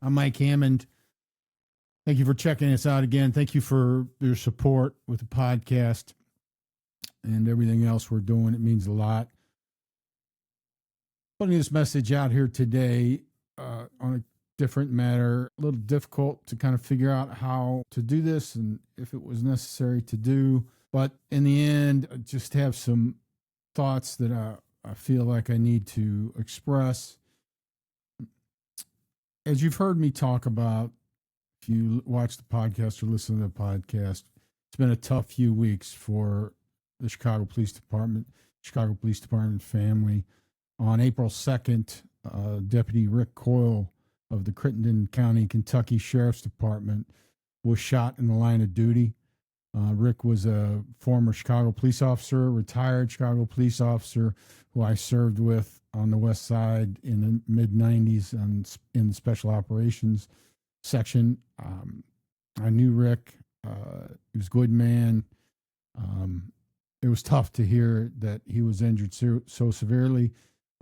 I'm Mike Hammond. Thank you for checking us out again. Thank you for your support with the podcast and everything else we're doing. It means a lot. Putting this message out here today on a different matter, a little difficult to kind of figure out how to do this and if it was necessary to do. But in the end, I just have some thoughts that I feel like I need to express. As you've heard me talk about, if you watch the podcast or listen to the podcast, it's been a tough few weeks for the Chicago Police Department family. On April 2nd, Deputy Rick Coyle of the Crittenden County, Kentucky Sheriff's Department was shot in the line of duty. Rick was a former Chicago police officer, retired Chicago police officer who I served with on the West Side in the mid-90s in the Special Operations section. I knew Rick. He was a good man. It was tough to hear that he was injured so severely.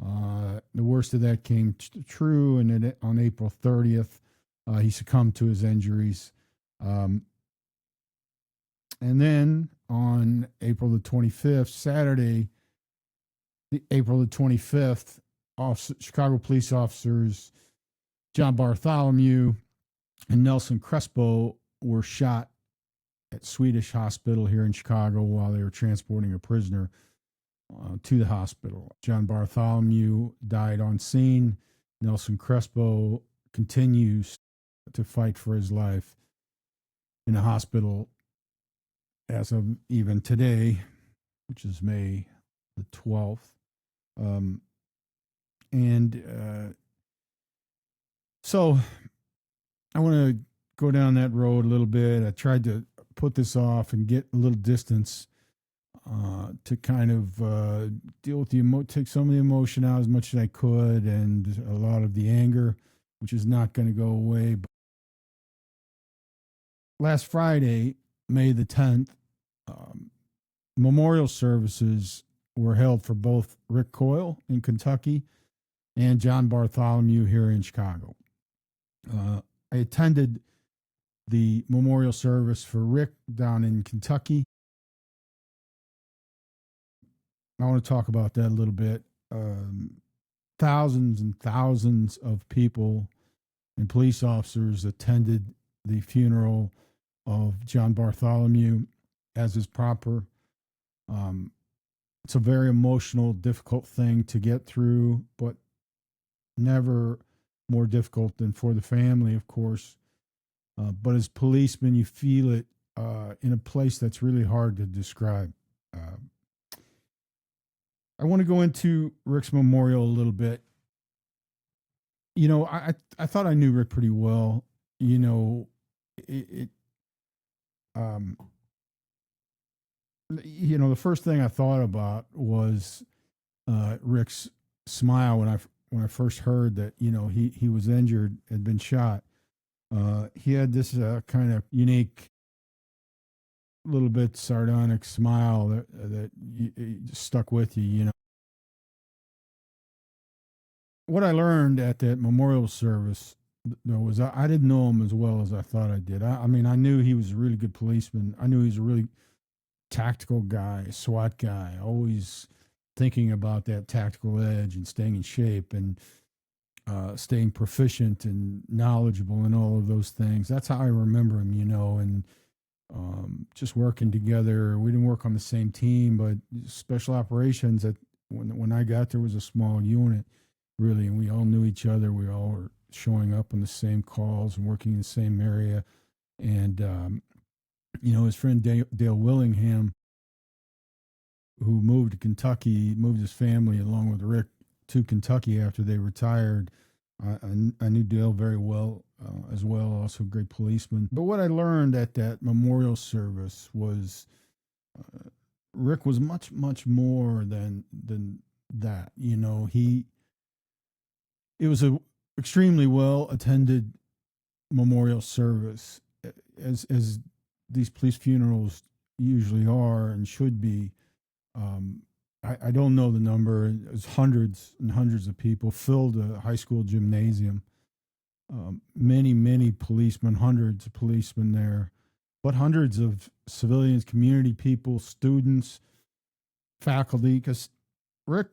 The worst of that came true, and then on April 30th, he succumbed to his injuries. And then on April the 25th, Saturday, April the 25th, Chicago police officers John Bartholomew and Nelson Crespo were shot at Swedish Hospital here in Chicago while they were transporting a prisoner to the hospital. John Bartholomew died on scene. Nelson Crespo continues to fight for his life in the hospital as of even today, which is May the 12th. So I want to go down that road a little bit. I tried to put this off and get a little distance to kind of deal with take some of the emotion out as much as I could, and a lot of the anger, which is not going to go away. But last Friday, May the 10th, memorial services were held for both Rick Coyle in Kentucky and John Bartholomew here in Chicago. I attended the memorial service for Rick down in Kentucky. I want to talk about that a little bit. Thousands and thousands of people and police officers attended the funeral of John Bartholomew, as is proper. It's a very emotional, difficult thing to get through, but never more difficult than for the family, of course. But as policemen, you feel it in a place that's really hard to describe. I want to go into Rick's memorial a little bit. You know, I thought I knew Rick pretty well. You know, the first thing I thought about was Rick's smile when I first heard that, he was injured, had been shot. He had this kind of unique, little bit sardonic smile that stuck with you. What I learned at that memorial service, though, was I didn't know him as well as I thought I did. I mean, I knew he was a really good policeman. I knew he was a really tactical guy, SWAT guy, always thinking about that tactical edge and staying in shape and staying proficient and knowledgeable and all of those things. That's how I remember him, and just working together. We didn't work on the same team, but special operations, when I got there, was a small unit, really, and we all knew each other. We all were showing up on the same calls and working in the same area. And, his friend Dale Willingham, who moved to Kentucky, moved his family along with Rick to Kentucky after they retired. I knew Dale very well as well, also a great policeman. But what I learned at that memorial service was Rick was much, much more than that. It was a extremely well attended memorial service, as these police funerals usually are and should be. I don't know the number. It was hundreds and hundreds of people, filled a high school gymnasium. many policemen, hundreds of policemen there, but hundreds of civilians, community people, students, faculty. Because Rick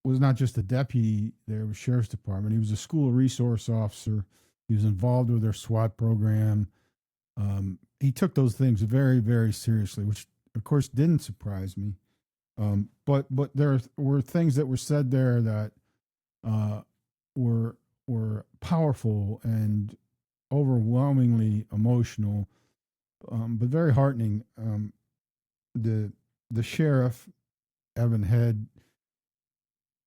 was not just a deputy there with sheriff's department; he was a school resource officer. He was involved with their SWAT program. He took those things very, very seriously, which of course didn't surprise me. But there were things that were said there that uh, were powerful and overwhelmingly emotional, but very heartening. The the sheriff Evan Head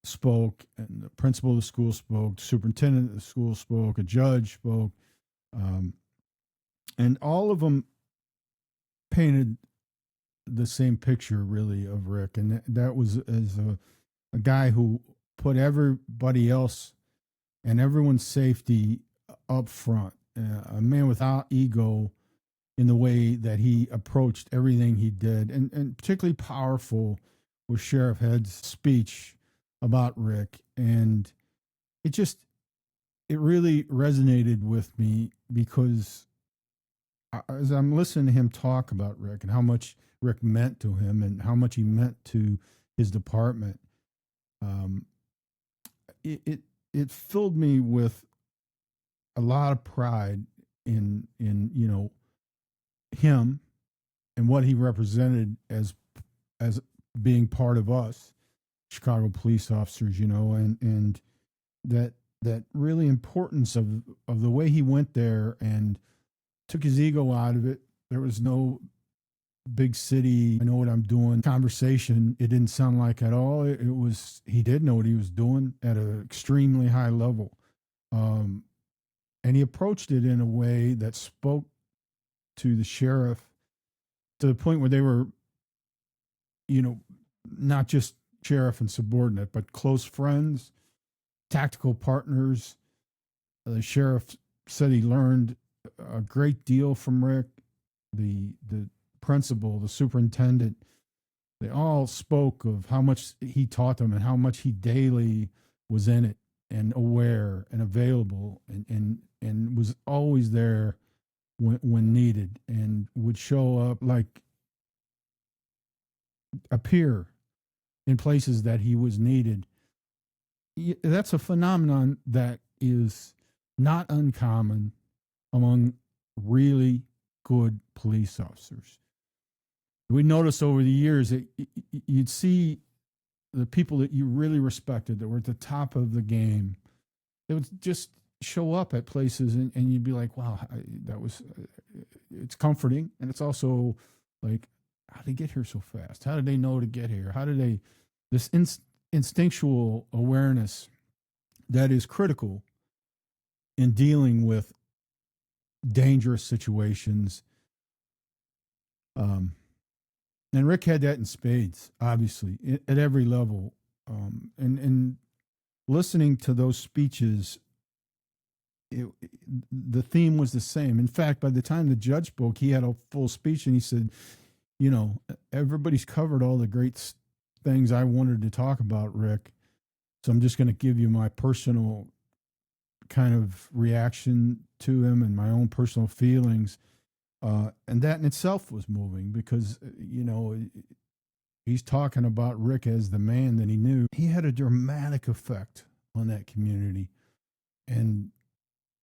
spoke, and the principal of the school spoke, the superintendent of the school spoke, a judge spoke, um, and all of them painted the same picture really of Rick, and that was as a guy who put everybody else and everyone's safety up front. A man without ego in the way that he approached everything he did, and particularly powerful was Sheriff Head's speech about Rick, and it just it really resonated with me because as I'm listening to him talk about Rick and how much Rick meant to him and how much he meant to his department, um, it filled me with a lot of pride in him and what he represented as being part of us Chicago police officers, and that really importance of the way he went there and took his ego out of it. There was no big city, I know what I'm doing conversation. It didn't sound like at all. It was, he did know what he was doing at an extremely high level. Um, and he approached it in a way that spoke to the sheriff to the point where they were, not just sheriff and subordinate, but close friends, tactical partners. The sheriff said he learned a great deal from Rick. The principal, the superintendent, they all spoke of how much he taught them and how much he daily was in it and aware and available and was always there when needed and would show up like appear in places that he was needed. That's a phenomenon that is not uncommon among really good police officers. We noticed over the years that you'd see the people that you really respected that were at the top of the game. They would just show up at places and you'd be like, wow, that was, it's comforting. And it's also like, how did they get here so fast? How did they know to get here? How did they, this instinctual awareness that is critical in dealing with dangerous situations. And Rick had that in spades, obviously, at every level. And listening to those speeches, the theme was the same. In fact, by the time the judge spoke, he had a full speech and he said, everybody's covered all the great things I wanted to talk about, Rick. So I'm just going to give you my personal kind of reaction to him and my own personal feelings. And that in itself was moving because, he's talking about Rick as the man that he knew. He had a dramatic effect on that community. And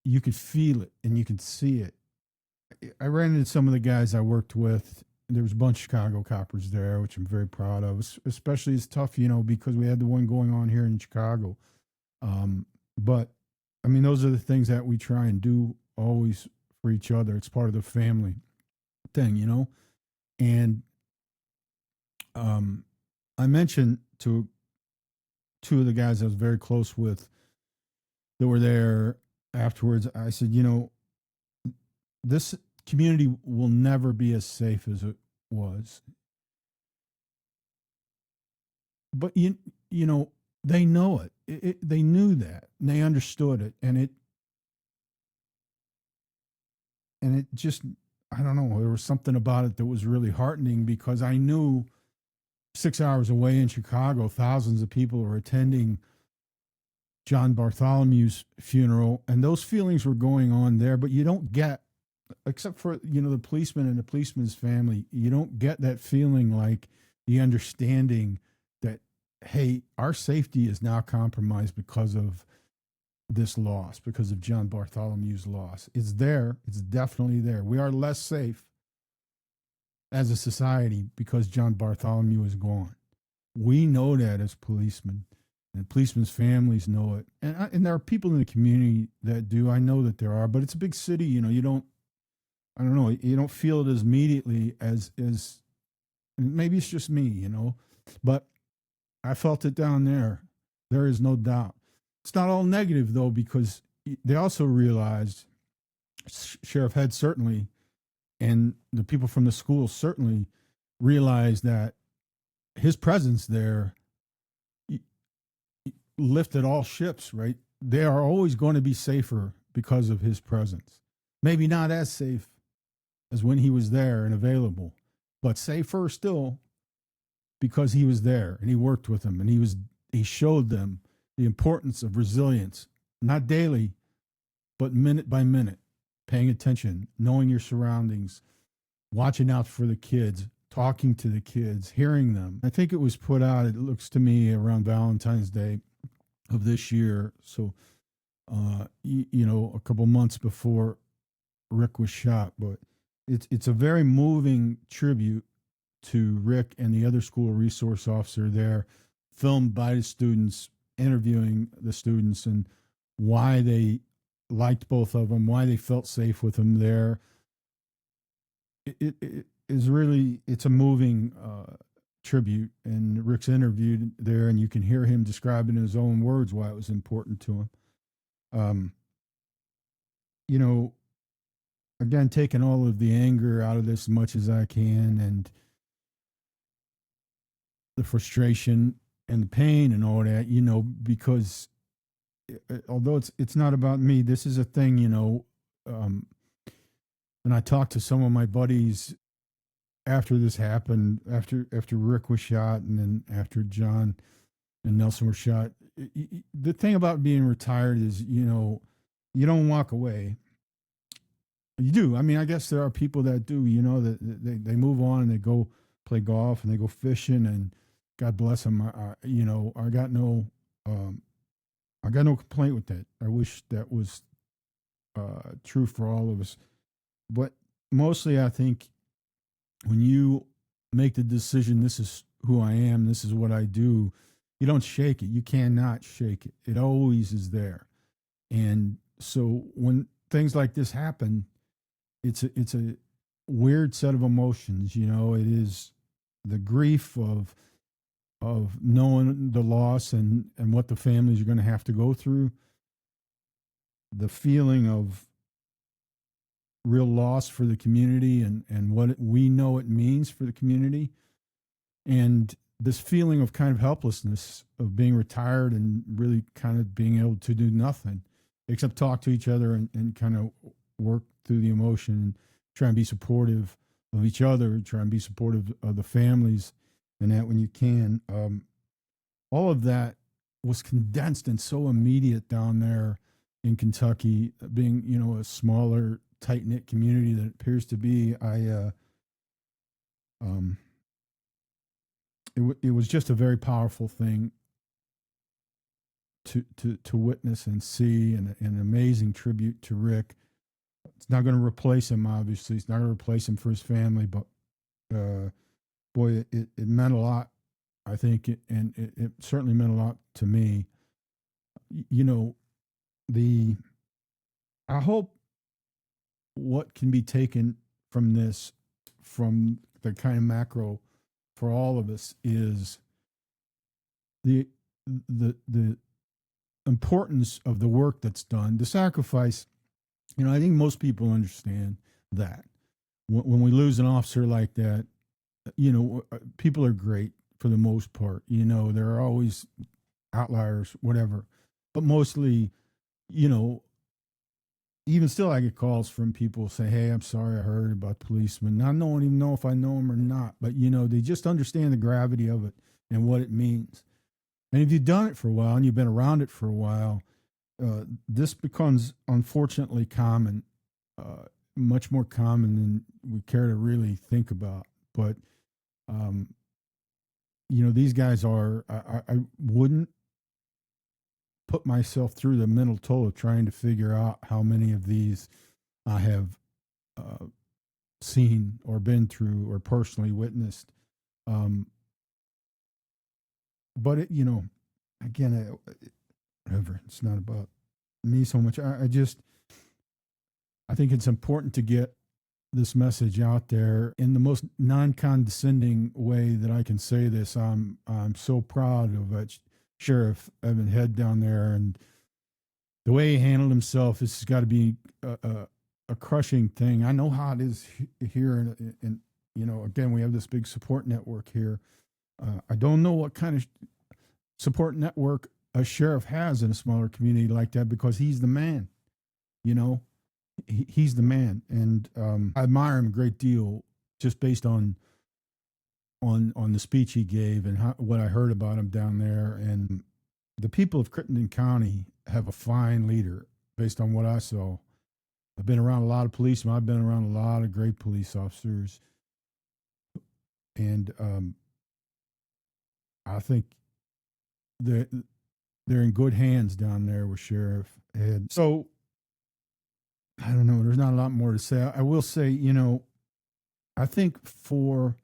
you could feel it and you could see it. I ran into some of the guys I worked with. There was a bunch of Chicago coppers there, which I'm very proud of. Especially it's tough, because we had the one going on here in Chicago. But I mean, those are the things that we try and do always for each other. It's part of the family thing, And I mentioned to two of the guys I was very close with that were there afterwards. I said, this community will never be as safe as it was. But they know it. They knew that and they understood it, and it just, I don't know, there was something about it that was really heartening because I knew 6 hours away in Chicago, thousands of people were attending John Bartholomew's funeral, and those feelings were going on there, but you don't get, except for, the policeman and the policeman's family, you don't get that feeling like the understanding that, hey, our safety is now compromised because of this loss, because of John Bartholomew's loss. It's there. It's definitely there. We are less safe as a society because John Bartholomew is gone. We know that as policemen, and policemen's families know it. And there are people in the community that do. I know that there are, but it's a big city. You don't, I don't know, you don't feel it as immediately as maybe it's just me, but I felt it down there. There is no doubt. It's not all negative, though, because they also realized, Sheriff Head certainly, and the people from the school certainly realized that his presence there lifted all ships, right? They are always going to be safer because of his presence. Maybe not as safe as when he was there and available, but safer still because he was there and he worked with them and he showed them the importance of resilience, not daily, but minute by minute, paying attention, knowing your surroundings, watching out for the kids, talking to the kids, hearing them. I think it was put out, it looks to me, around Valentine's Day of this year. So, a couple months before Rick was shot, but it's a very moving tribute to Rick and the other school resource officer there, filmed by the students, interviewing the students and why they liked both of them, why they felt safe with them there. It is really, it's a moving tribute, and Rick's interviewed there, and you can hear him describing in his own words why it was important to him. Again, taking all of the anger out of this as much as I can, and the frustration and the pain and all that, because although it's not about me, this is a thing, and I talked to some of my buddies after this happened, after Rick was shot, and then after John and Nelson were shot. The thing about being retired is, you don't walk away. You do. I mean, I guess there are people that do, that they move on and they go play golf and they go fishing, and God bless them. I got no complaint with that. I wish that was true for all of us. But mostly, I think when you make the decision, this is who I am, this is what I do, you don't shake it. You cannot shake it. It always is there. And so when things like this happen, it's a weird set of emotions. It is the grief of knowing the loss and what the families are going to have to go through, the feeling of real loss for the community and what we know it means for the community, and this feeling of kind of helplessness of being retired and really kind of being able to do nothing except talk to each other and kind of work through the emotion and try and be supportive of each other, try and be supportive of the families and that when you can. All of that was condensed and so immediate down there in Kentucky, being, a smaller, tight-knit community that it appears to be. It was just a very powerful thing to witness and see, and an amazing tribute to Rick. It's not going to replace him, obviously. It's not going to replace him for his family, but boy, it meant a lot, I think, and it certainly meant a lot to me. I hope what can be taken from this, from the kind of macro for all of us, is the importance of the work that's done, the sacrifice. I think most people understand that when we lose an officer like that, people are great for the most part. There are always outliers, whatever, but mostly, even still, I get calls from people say, "Hey, I'm sorry, I heard about policemen." Now, I don't even know if I know them or not, but they just understand the gravity of it and what it means. And if you've done it for a while and you've been around it for a while, this becomes unfortunately common, much more common than we care to really think about. But um, these guys are. I wouldn't put myself through the mental toll of trying to figure out how many of these I have seen or been through or personally witnessed. Um, but again, whatever. It's not about me so much. I think it's important to get this message out there in the most non-condescending way that I can say this. I'm so proud of Sheriff Evan Head down there, and the way he handled himself. This has got to be a crushing thing. I know how it is here, and again, we have this big support network here. I don't know what kind of support network a sheriff has in a smaller community like that, because he's the man. He's the man, and I admire him a great deal just based on the speech he gave and what I heard about him down there. And the people of Crittenden County have a fine leader based on what I saw. I've been around a lot of policemen. I've been around a lot of great police officers, and I think they're in good hands down there with Sheriff Ed. So I don't know. There's not a lot more to say. I will say, I think for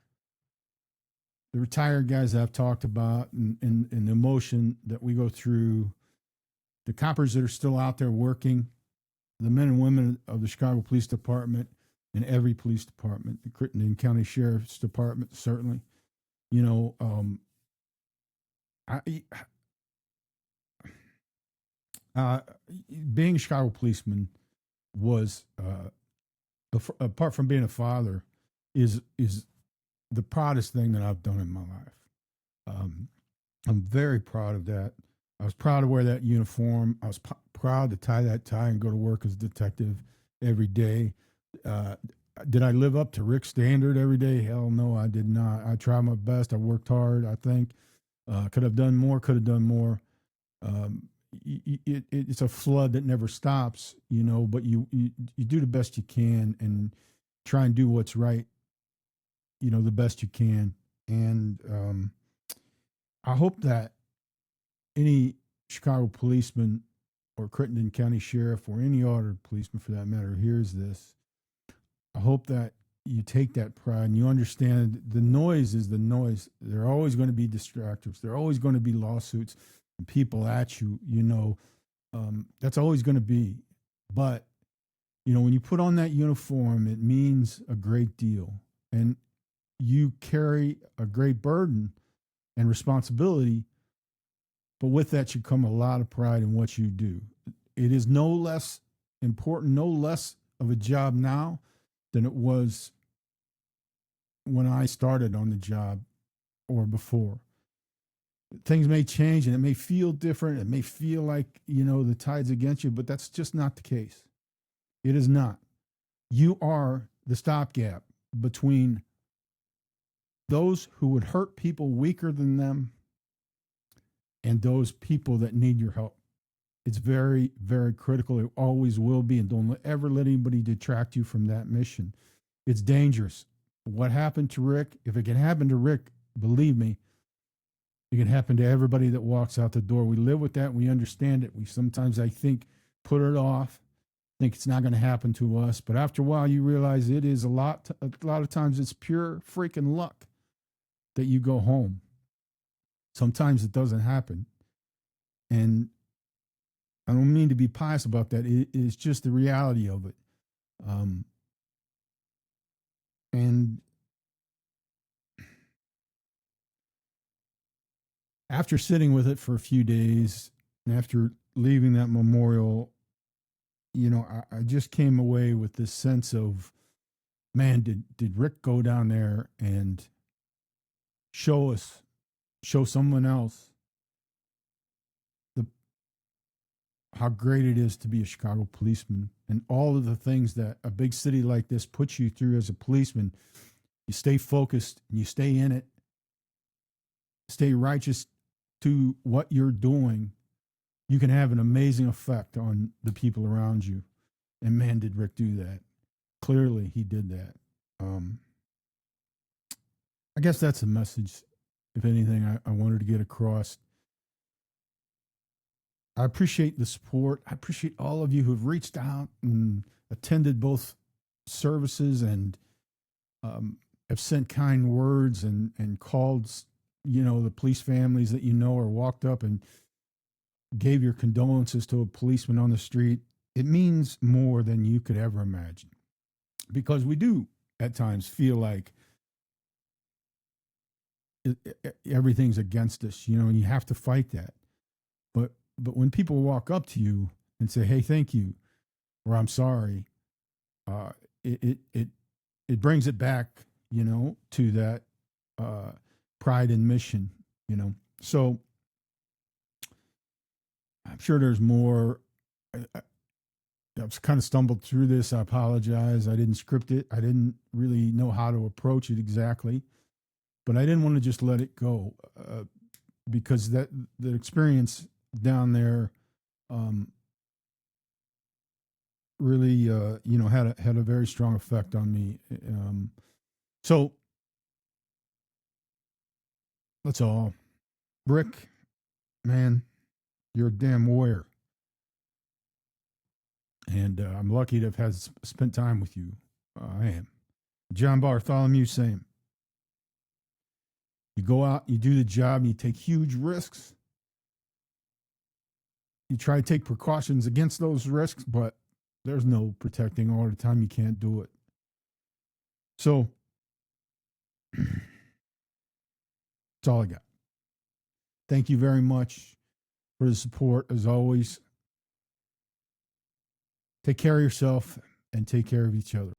the retired guys that I've talked about and the emotion that we go through, the coppers that are still out there working, the men and women of the Chicago Police Department and every police department, the Crittenden County Sheriff's Department, certainly, being a Chicago policeman was, apart from being a father, is the proudest thing that I've done in my life. I'm very proud of that. I was proud to wear that uniform. I was proud to tie that tie and go to work as a detective every day. Did I live up to Rick's standard every day? Hell no, I did not. I tried my best. I worked hard, I think. Could have done more, it's a flood that never stops, but you do the best you can and try and do what's right, the best you can. And I hope that any Chicago policeman or Crittenden County Sheriff or any other policeman for that matter hears this. I hope that you take that pride and you understand the noise is the noise. There are always going to be distractors. There are always going to be lawsuits and people at you, that's always going to be. But, when you put on that uniform, it means a great deal. And you carry a great burden and responsibility. But with that should come a lot of pride in what you do. It is no less important, no less of a job now than it was when I started on the job or before. Things may change and it may feel different. It may feel like, the tide's against you, but that's just not the case. It is not. You are the stopgap between those who would hurt people weaker than them and those people that need your help. It's very, very critical. It always will be. And don't ever let anybody detract you from that mission. It's dangerous. What happened to Rick? If it can happen to Rick, believe me, it can happen to everybody that walks out the door. We live with that. We understand it. We sometimes, I think, put it off, think it's not going to happen to us. But after a while, you realize it is a lot of times it's pure freaking luck that you go home. Sometimes it doesn't happen. And I don't mean to be pious about that. It is just the reality of it. And after sitting with it for a few days and after leaving that memorial, I just came away with this sense of, man, did Rick go down there and show someone else how great it is to be a Chicago policeman and all of the things that a big city like this puts you through as a policeman. You stay focused and you stay in it, stay righteous to what you're doing, you can have an amazing effect on the people around you. And man, did Rick do that. Clearly, he did that. I guess that's a message, if anything, I wanted to get across. I appreciate the support. I appreciate all of you who've reached out and attended both services and have sent kind words and called, the police families that or walked up and gave your condolences to a policeman on the street. It means more than you could ever imagine, because we do at times feel like everything's against us, and you have to fight that. But when people walk up to you and say, "Hey, thank you," or "I'm sorry," it brings it back, to that pride and mission, So I'm sure there's more. I've kind of stumbled through this. I apologize. I didn't script it. I didn't really know how to approach it exactly, but I didn't want to just let it go because the experience down there really, had a very strong effect on me. So that's all. Rick, man, you're a damn warrior. And I'm lucky to have spent time with you. I am. John Bartholomew, same. You go out, you do the job, and you take huge risks. You try to take precautions against those risks, but there's no protecting all the time. You can't do it. So that's all I got. Thank you very much for the support, as always. Take care of yourself and take care of each other.